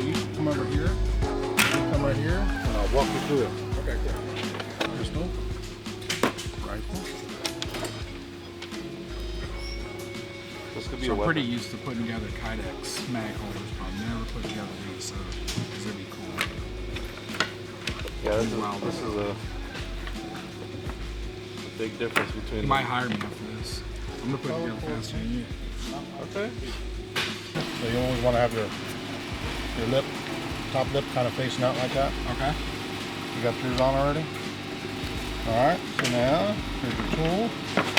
You come over here, come right here, and I'll walk you through it. Okay, cool. Pistol, rifle. This could be So a I'm weapon. pretty used to putting together Kydex mag holders, but I've never put together these, so these would be cool. Yeah, this is a big difference between. You might hire me after this. I'm gonna put it together faster than you. Okay. So you always want to have your lip, top lip kind of facing out like that. Okay. You got yours on already? Alright, so now, here's your tool.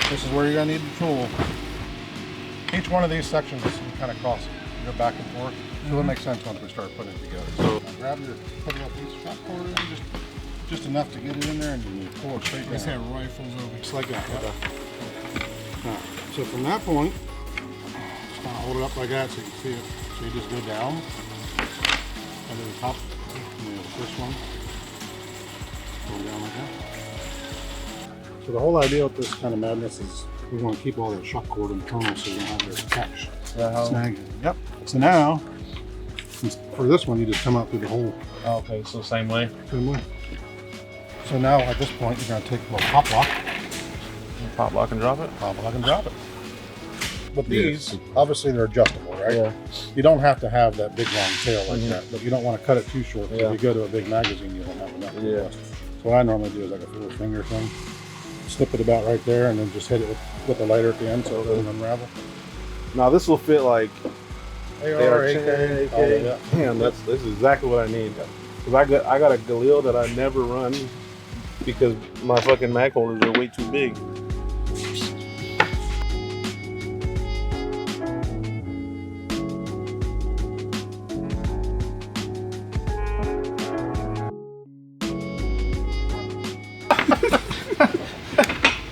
This is where you're going to need the tool. Each one of these sections is kind of cross. You go back and forth. So it'll make sense once we start putting it together. So grab your, put a piece of shot cord in, just enough to get it in there, and you pull it straight down. Let's have rifles over. Just like that. Okay. Alright, so from that point, just kind of hold it up like that so you can see it. So you just go down, and then the top, and the first one, go down like that. So the whole idea with this kind of madness is we want to keep all that shock cord internal so you don't have your catch snag. Yep. So now, for this one, you just come out through the hole. Oh, okay, so same way. Same way. So now at this point, you're going to take a little pop lock. Pop lock and drop it? Pop lock and drop it. With these, obviously they're adjustable, right? Yeah. You don't have to have that big long tail like that, but you don't want to cut it too short. If you go to a big magazine, you don't have enough. Yeah. So what I normally do is like a little finger thing. Slip it about right there and then just hit it with the lighter at the end so it doesn't unravel. Now this will fit like AR, AK. all of that. Damn, this is exactly what I need. Cause I got a Galil that I never run because my fucking mag holders are way too big.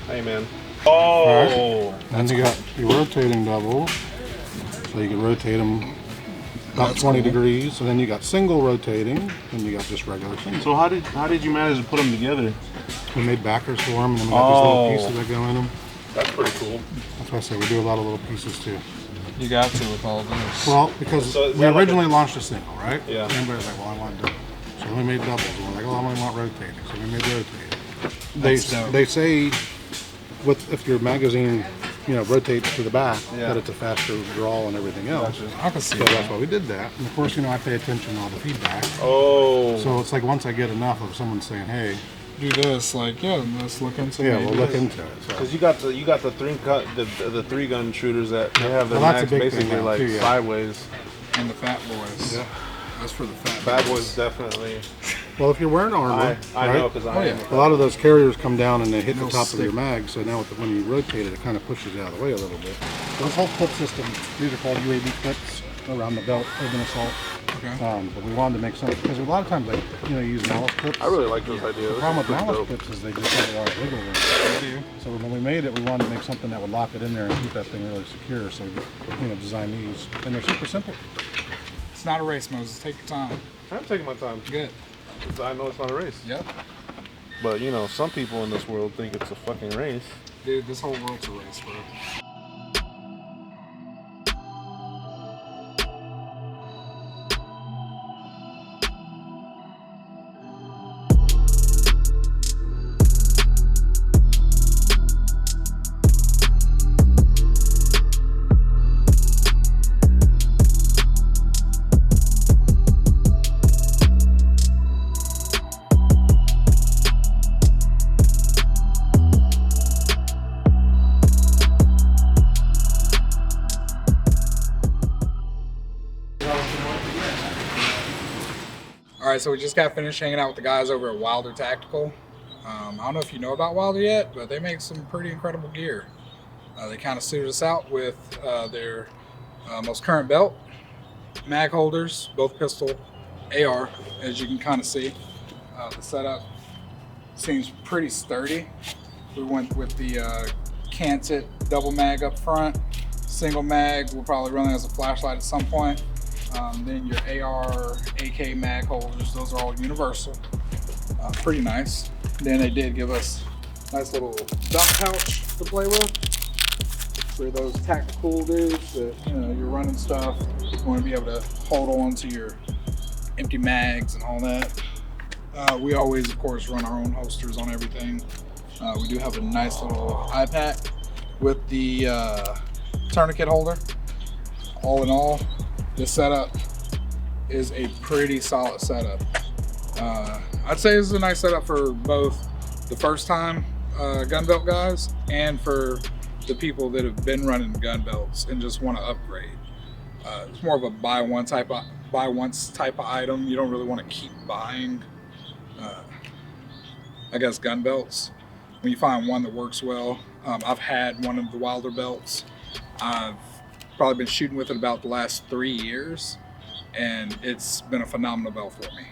Hey man. Oh. Right. And you got your rotating double, so you can rotate them about 20 degrees. And then you got single rotating, and you got just regular single. So how did you manage to put them together? We made backers for them, and then we got these little pieces that go in them. That's pretty cool. That's why I say we do a lot of little pieces too. You got to with all this. Well, because So is we that like originally launched a single, right? Yeah. And everybody's like, well, I want double. So then we made doubles. And we're like, oh, I only want rotating. So we made rotating. They say if your magazine, rotates to the back, that it's a faster draw and everything else. Gotcha. I can see So that. that's why we did that. And of course, I pay attention to all the feedback. Oh. So it's like once I get enough of someone saying, hey, Do this, like, yeah, let's look into yeah, maybe we'll look this. into it. So. Because you got the three gun shooters that they have their Well, that's a mags big thing basically now, like too, yeah. sideways. And the fat boys. Yeah. That's for the fat Bad boys definitely. Well, if you're wearing armor, I right? know because I am. A lot of those carriers come down and they hit the They'll top of stick. your mag, so now when you rotate it, it kind of pushes it out of the way a little bit. So this whole clip system, these are called UAV clips around the belt, urban assault. Okay. But we wanted to make something, because a lot of times you use malice clips. I really like those ideas. The problem with This is malice dope. clips is they just have a lot of wiggle room. So when we made it, we wanted to make something that would lock it in there and keep that thing really secure. So we designed these, and they're super simple. It's not a race, Moses. Take your time. I'm taking my time. Good. 'Cause I know it's not a race. Yep. But some people in this world think it's a fucking race. Dude, this whole world's a race, bro. All right, so we just got finished hanging out with the guys over at WILDER Tactical. I don't know if you know about WILDER yet, but they make some pretty incredible gear. They kind of suited us out with their most current belt, mag holders, both pistol, AR, as you can kind of see. The setup seems pretty sturdy. We went with the canted double mag up front, single mag. We'll probably run it as a flashlight at some point. Then your AR, AK mag holders, those are all universal. Pretty nice. Then they did give us a nice little dump pouch to play with for those tactical dudes that, you're running stuff. You want to be able to hold on to your empty mags and all that. We always, of course, run our own holsters on everything. We do have a nice little iPad with the tourniquet holder. All in all, this setup is a pretty solid setup. I'd say this is a nice setup for both the first time gun belt guys and for the people that have been running gun belts and just want to upgrade. It's more of a buy once type of item. You don't really want to keep buying, I guess, gun belts. When you find one that works well, I've had one of the Wilder belts. I've probably been shooting with it about the last 3 years, and it's been a phenomenal belt for me.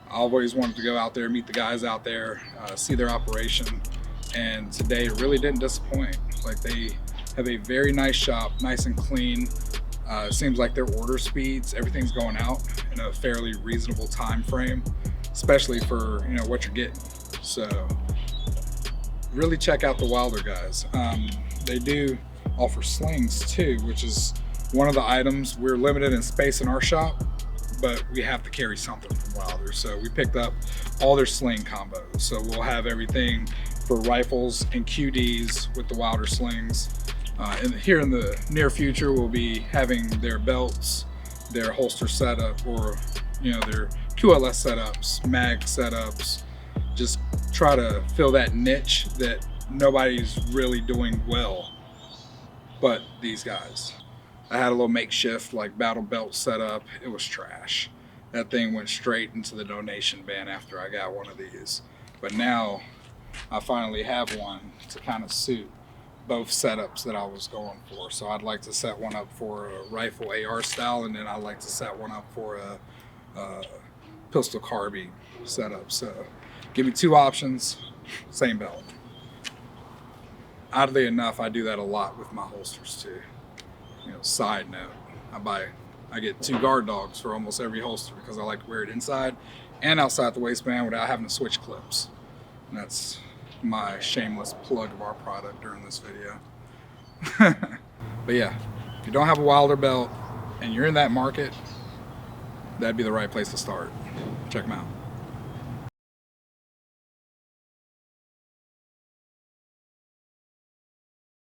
I always wanted to go out there, meet the guys out there, see their operation, and today it really didn't disappoint. Like, they have a very nice shop, nice and clean. It seems like their order speeds, everything's going out in a fairly reasonable time frame, especially for, you know, what you're getting. So really check out the Wilder guys. They do offer slings too, which is one of the items. We're limited in space in our shop, but we have to carry something from Wilder. So we picked up all their sling combos. So we'll have everything for rifles and QDs with the Wilder slings. And here in the near future, we'll be having their belts, their holster setup, or, you know, their QLS setups, mag setups. Just try to fill that niche that nobody's really doing well but these guys. I had a little makeshift like battle belt setup. It was trash. That thing went straight into the donation bin after I got one of these. But now I finally have one to kind of suit both setups that I was going for. So I'd like to set one up for a rifle AR style, and then I'd like to set one up for a pistol carbine setup. So give me two options, same belt. Oddly enough, I do that a lot with my holsters too. You know, side note, I get 2 guard dogs for almost every holster because I like to wear it inside and outside the waistband without having to switch clips. And that's my shameless plug of our product during this video. But yeah, if you don't have a Wilder belt and you're in that market, that'd be the right place to start. Check them out.